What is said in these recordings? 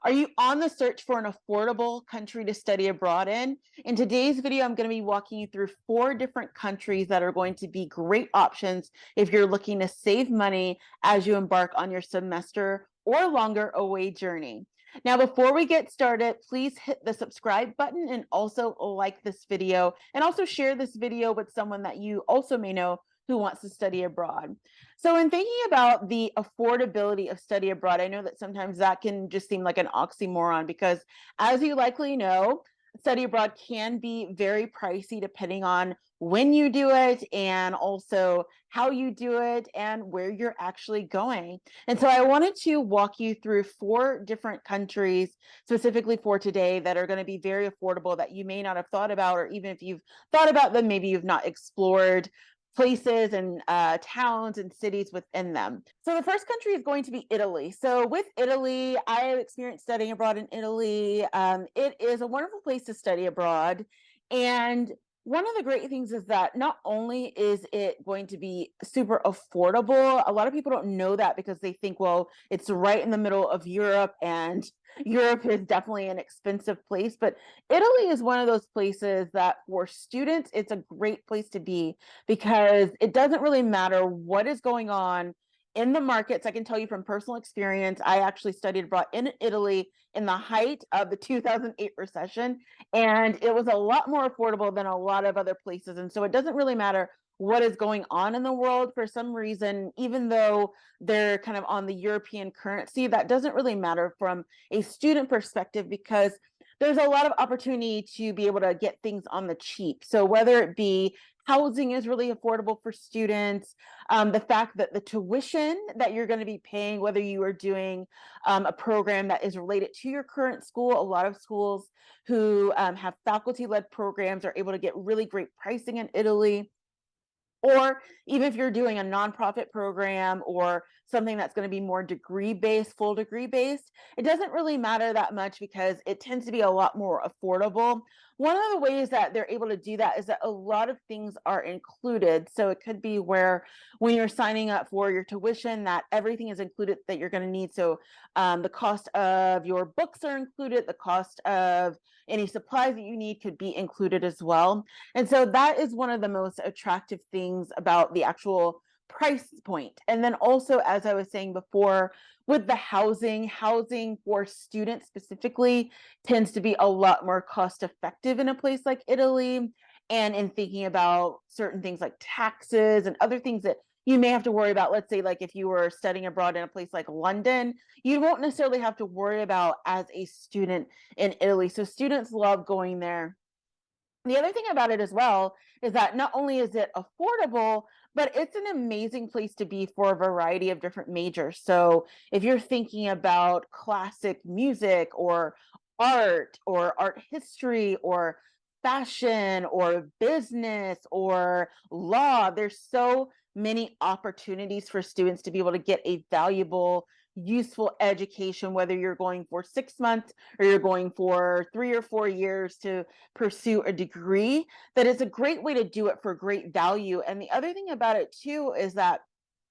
Are you on the search for an affordable country to study abroad in? In today's video, I'm going to be walking you through 4 different countries that are going to be great options if you're looking to save money as you embark on your semester or longer away journey. Now, before we get started, please hit the subscribe button and also like this video, and also share this video with someone that you also may know who wants to study abroad. So in thinking about the affordability of study abroad, I know that sometimes that can just seem like an oxymoron because, as you likely know, study abroad can be very pricey depending on when you do it and also how you do it and where you're actually going. And so I wanted to walk you through 4 different countries specifically for today that are going to be very affordable that you may not have thought about, or even if you've thought about them, maybe you've not explored places and towns and cities within them. So the first country is going to be Italy. So with Italy, I have experienced studying abroad in Italy. It is a wonderful place to study abroad. And one of the great things is that not only is it going to be super affordable, a lot of people don't know that because they think, well, it's right in the middle of Europe and Europe is definitely an expensive place. But Italy is one of those places that for students, it's a great place to be because it doesn't really matter what is going on in the markets. I can tell you from personal experience, I actually studied abroad in Italy in the height of the 2008 recession, and it was a lot more affordable than a lot of other places. And so it doesn't really matter what is going on in the world for some reason, even though they're kind of on the European currency, that doesn't really matter from a student perspective because there's a lot of opportunity to be able to get things on the cheap. So whether it be housing is really affordable for students, the fact that the tuition that you're going to be paying, whether you are doing a program that is related to your current school, a lot of schools who have faculty-led programs are able to get really great pricing in Italy. Or even if you're doing a nonprofit program or something that's going to be more degree based, full degree based, it doesn't really matter that much because it tends to be a lot more affordable. One of the ways that they're able to do that is that a lot of things are included. So it could be where when you're signing up for your tuition, that everything is included that you're going to need. So the cost of your books are included, the cost of any supplies that you need could be included as well. And so that is one of the most attractive things about the actual price point. And then also, as I was saying before, with the housing for students specifically tends to be a lot more cost effective in a place like Italy. And in thinking about certain things like taxes and other things that you may have to worry about, let's say, like if you were studying abroad in a place like London, you won't necessarily have to worry about as a student in Italy. So students love going there. The other thing about it as well is that not only is it affordable, but it's an amazing place to be for a variety of different majors. So if you're thinking about classic music or art history or fashion or business or law, there's so many opportunities for students to be able to get a valuable, useful education, whether you're going for 6 months or you're going for 3 or 4 years to pursue a degree. That is a great way to do it for great value. And the other thing about it too is that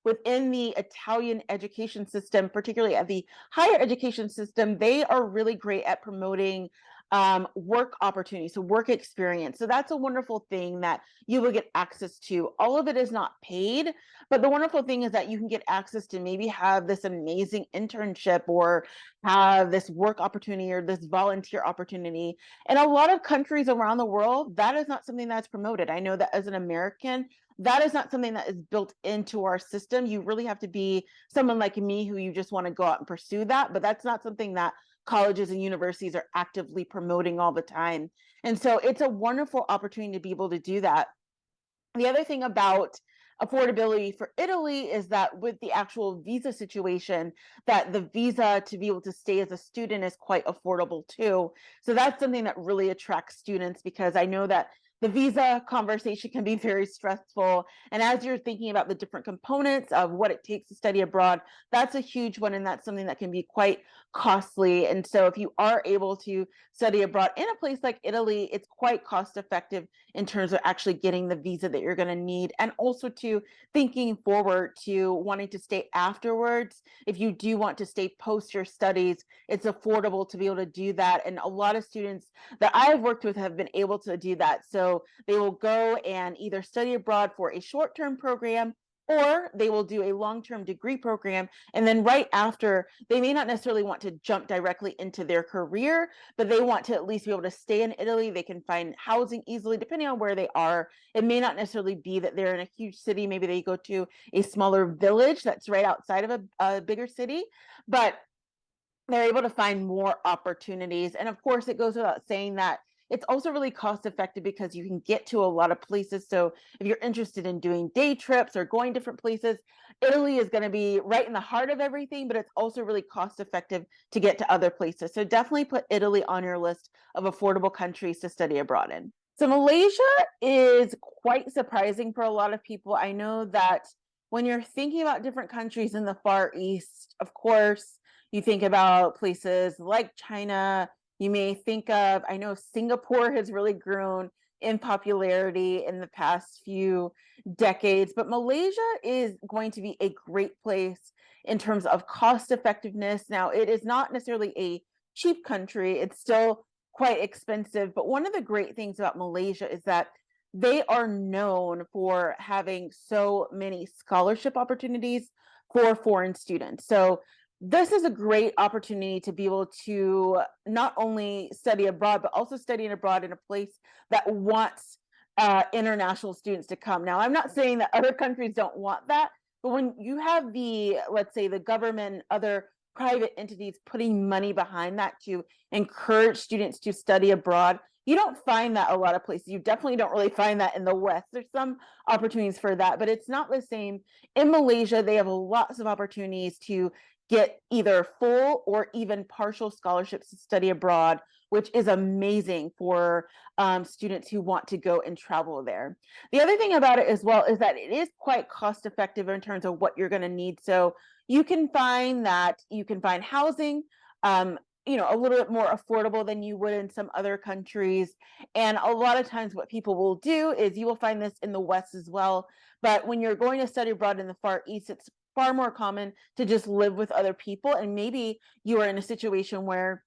within the Italian education system, particularly at the higher education system, they are really great at promoting work opportunities, so work experience. So that's a wonderful thing that you will get access to. All of it is not paid, but the wonderful thing is that you can get access to maybe have this amazing internship or have this work opportunity or this volunteer opportunity. In a lot of countries around the world, that is not something that's promoted. I know that as an American, that is not something that is built into our system. You really have to be someone like me who you just want to go out and pursue that, but that's not something that colleges and universities are actively promoting all the time. And so it's a wonderful opportunity to be able to do that. The other thing about affordability for Italy is that with the actual visa situation, that the visa to be able to stay as a student is quite affordable too. So that's something that really attracts students because I know that the visa conversation can be very stressful. And as you're thinking about the different components of what it takes to study abroad, that's a huge one. And that's something that can be quite costly. And so if you are able to study abroad in a place like Italy, it's quite cost effective in terms of actually getting the visa that you're going to need. And also to thinking forward to wanting to stay afterwards. If you do want to stay post your studies, it's affordable to be able to do that. And a lot of students that I've worked with have been able to do that. So they will go and either study abroad for a short-term program, or they will do a long-term degree program. And then right after, they may not necessarily want to jump directly into their career, but they want to at least be able to stay in Italy. They can find housing easily, depending on where they are. It may not necessarily be that they're in a huge city. Maybe they go to a smaller village that's right outside of a bigger city. But they're able to find more opportunities. And of course, it goes without saying that it's also really cost effective because you can get to a lot of places. So if you're interested in doing day trips or going different places, Italy is going to be right in the heart of everything, but it's also really cost effective to get to other places. So definitely put Italy on your list of affordable countries to study abroad in. So Malaysia is quite surprising for a lot of people. I know that when you're thinking about different countries in the Far East, of course, you think about places like China. You may think of, I know Singapore has really grown in popularity in the past few decades, but Malaysia is going to be a great place in terms of cost effectiveness. Now, it is not necessarily a cheap country, it's still quite expensive, but one of the great things about Malaysia is that they are known for having so many scholarship opportunities for foreign students. So this is a great opportunity to be able to not only study abroad, but also studying abroad in a place that wants international students to come. Now, I'm not saying that other countries don't want that, but when you have the, let's say, the government, other private entities putting money behind that to encourage students to study abroad, you don't find that a lot of places. You definitely don't really find that in the West. There's some opportunities for that, but it's not the same. In Malaysia, they have lots of opportunities to get either full or even partial scholarships to study abroad, which is amazing for students who want to go and travel there. The other thing about it as well is that it is quite cost effective in terms of what you're going to need. So you can find housing, a little bit more affordable than you would in some other countries. And a lot of times what people will do is, you will find this in the West as well, but when you're going to study abroad in the Far East, it's far more common to just live with other people. And maybe you are in a situation where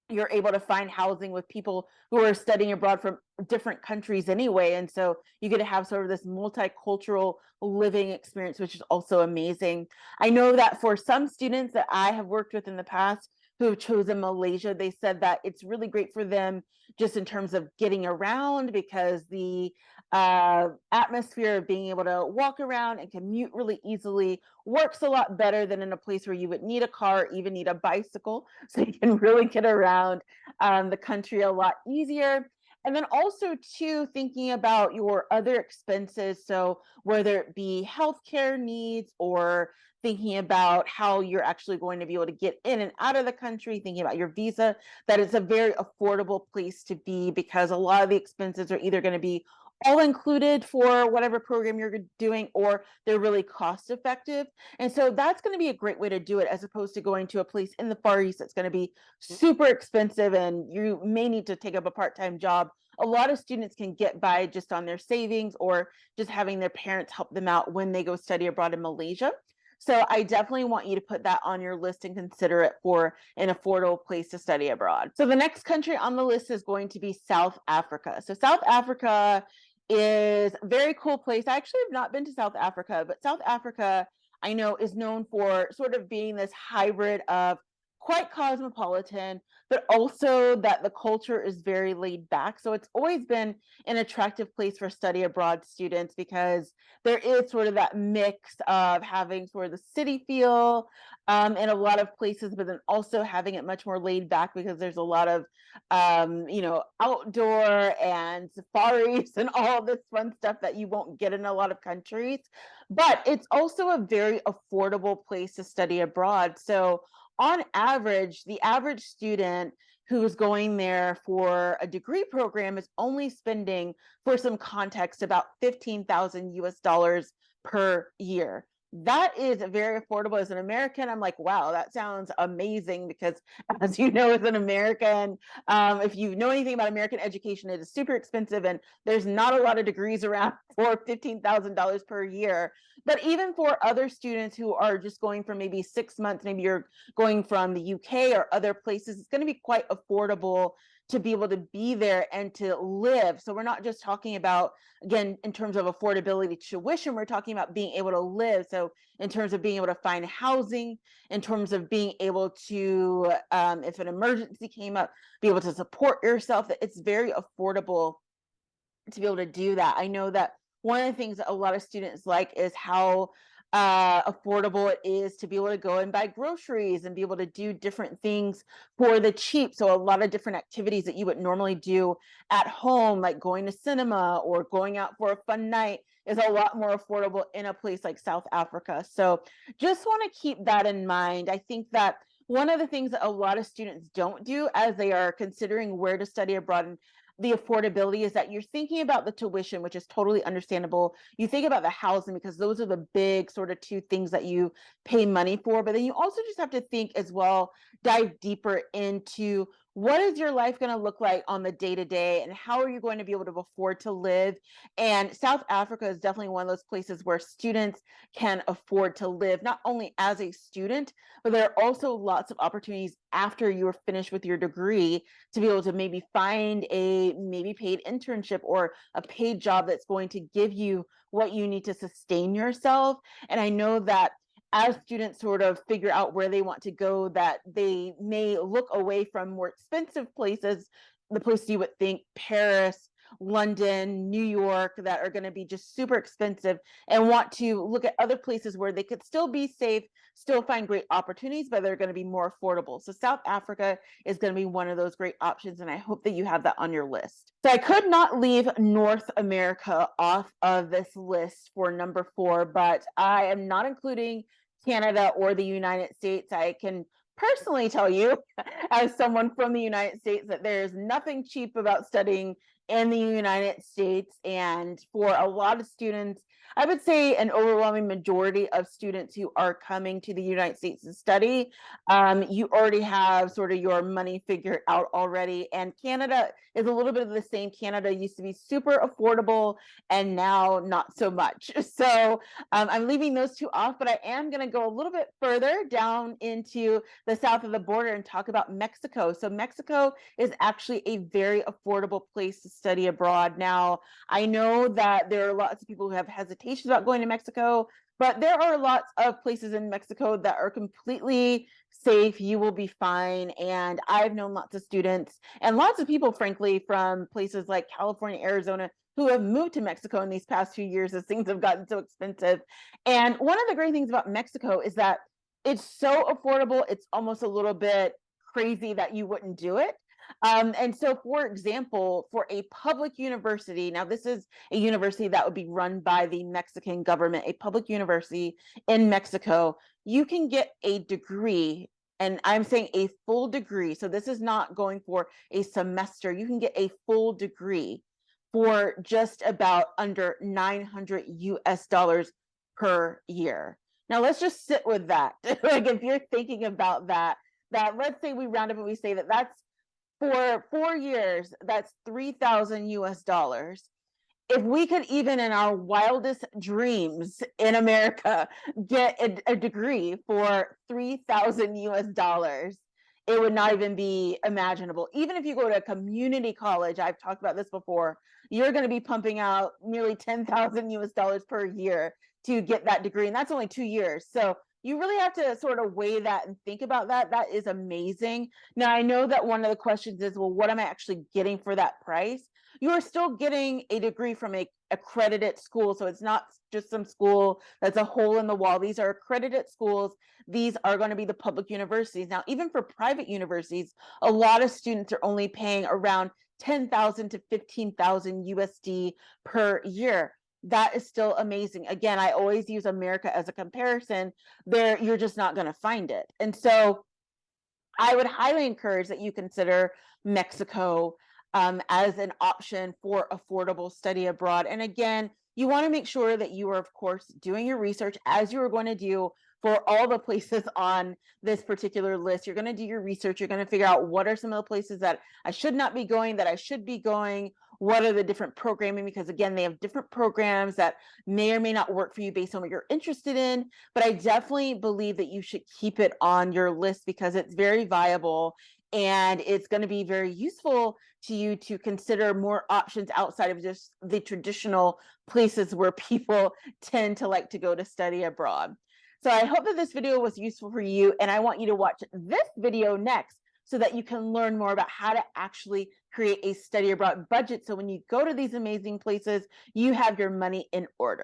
you're able to find housing with people who are studying abroad from different countries anyway. And so you get to have sort of this multicultural living experience, which is also amazing. I know that for some students that I have worked with in the past who have chosen Malaysia, they said that it's really great for them just in terms of getting around, because the atmosphere of being able to walk around and commute really easily works a lot better than in a place where you would need a car, even need a bicycle. So you can really get around the country a lot easier. And then also too, thinking about your other expenses. So whether it be healthcare needs, or thinking about how you're actually going to be able to get in and out of the country, thinking about your visa, that it's a very affordable place to be, because a lot of the expenses are either going to be all included for whatever program you're doing, or they're really cost effective. And so that's going to be a great way to do it, as opposed to going to a place in the Far East that's going to be super expensive and you may need to take up a part-time job. A lot of students can get by just on their savings, or just having their parents help them out when they go study abroad in Malaysia. So I definitely want you to put that on your list and consider it for an affordable place to study abroad. So the next country on the list is going to be South Africa. So South Africa is a very cool place. I actually have not been to South Africa, but South Africa, I know, is known for sort of being this hybrid of quite cosmopolitan, but also that the culture is very laid back. So it's always been an attractive place for study abroad students, because there is sort of that mix of having sort of the city feel in a lot of places, but then also having it much more laid back, because there's a lot of outdoor and safaris and all this fun stuff that you won't get in a lot of countries. But it's also a very affordable place to study abroad. So on average, the average student who's going there for a degree program is only spending, for some context, about 15,000 US dollars per year. That is very affordable. As an American, I'm like, wow, that sounds amazing, because as you know, as an American, if you know anything about American education, it is super expensive, and there's not a lot of degrees around for $15,000 per year. But even for other students who are just going for maybe 6 months, maybe you're going from the UK or other places, it's going to be quite affordable to be able to be there and to live. So we're not just talking about, again, in terms of affordability tuition, we're talking about being able to live. So in terms of being able to find housing, in terms of being able to, if an emergency came up, be able to support yourself, that it's very affordable to be able to do that. I know that one of the things that a lot of students like is how affordable it is to be able to go and buy groceries and be able to do different things for the cheap. So a lot of different activities that you would normally do at home, like going to cinema or going out for a fun night, is a lot more affordable in a place like South Africa. So just want to keep that in mind. I think that one of the things that a lot of students don't do as they are considering where to study abroad and the affordability is that you're thinking about the tuition, which is totally understandable. You think about the housing, because those are the big sort of two things that you pay money for. But then you also just have to think as well, dive deeper into what is your life going to look like on the day to day, and how are you going to be able to afford to live? And South Africa is definitely one of those places where students can afford to live, not only as a student, but there are also lots of opportunities after you're finished with your degree to be able to maybe find a maybe paid internship or a paid job that's going to give you what you need to sustain yourself. And I know that as students sort of figure out where they want to go, that they may look away from more expensive places, the places you would think Paris, London, New York, that are going to be just super expensive, and want to look at other places where they could still be safe, still find great opportunities, but they're going to be more affordable. So South Africa is going to be one of those great options, and I hope that you have that on your list. So I could not leave North America off of this list for number 4, but I am not including Canada or the United States. I can personally tell you, as someone from the United States, that there's nothing cheap about studying in the United States. And for a lot of students, I would say an overwhelming majority of students who are coming to the United States to study, you already have sort of your money figured out already. And Canada is a little bit of the same. Canada used to be super affordable, and now not so much. So I'm leaving those two off, but I am going to go a little bit further down into the south of the border and talk about Mexico. So Mexico is actually a very affordable place to study abroad. Now, I know that there are lots of people who have hesitations about going to Mexico, but there are lots of places in Mexico that are completely safe. You will be fine. And I've known lots of students and lots of people, frankly, from places like California, Arizona, who have moved to Mexico in these past few years as things have gotten so expensive. And one of the great things about Mexico is that it's so affordable, it's almost a little bit crazy that you wouldn't do it. And so, for example, for a public university, now this is a university that would be run by the Mexican government, a public university in Mexico, you can get a degree, and I'm saying a full degree. So this is not going for a semester. You can get a full degree for just about under 900 US dollars per year. Now let's just sit with that. Like, if you're thinking about that, let's say we round up and we say that that's for 4 years, that's 3,000 US dollars. If we could, even in our wildest dreams in America, get a degree for 3,000 US dollars, it would not even be imaginable. Even if you go to a community college, I've talked about this before, you're going to be pumping out nearly 10,000 US dollars per year to get that degree. And that's only 2 years. So you really have to sort of weigh that and think about that. That is amazing. Now, I know that one of the questions is, well, what am I actually getting for that price? You are still getting a degree from a accredited school. So it's not just some school that's a hole in the wall. These are accredited schools. These are going to be the public universities. Now, even for private universities, a lot of students are only paying around 10,000 to 15,000 USD per year. That is still amazing. Again, I always use America as a comparison. There, you're just not going to find it. And so I would highly encourage that you consider Mexico as an option for affordable study abroad. And again, you want to make sure that you are, of course, doing your research as you are going to do for all the places on this particular list. You're going to do your research. You're going to figure out what are some of the places that I should not be going, that I should be going. What are the different programming? Because again, they have different programs that may or may not work for you based on what you're interested in. But I definitely believe that you should keep it on your list because it's very viable and it's going to be very useful to you to consider more options outside of just the traditional places where people tend to like to go to study abroad. So I hope that this video was useful for you, and I want you to watch this video next so that you can learn more about how to actually create a study abroad budget. So when you go to these amazing places, you have your money in order.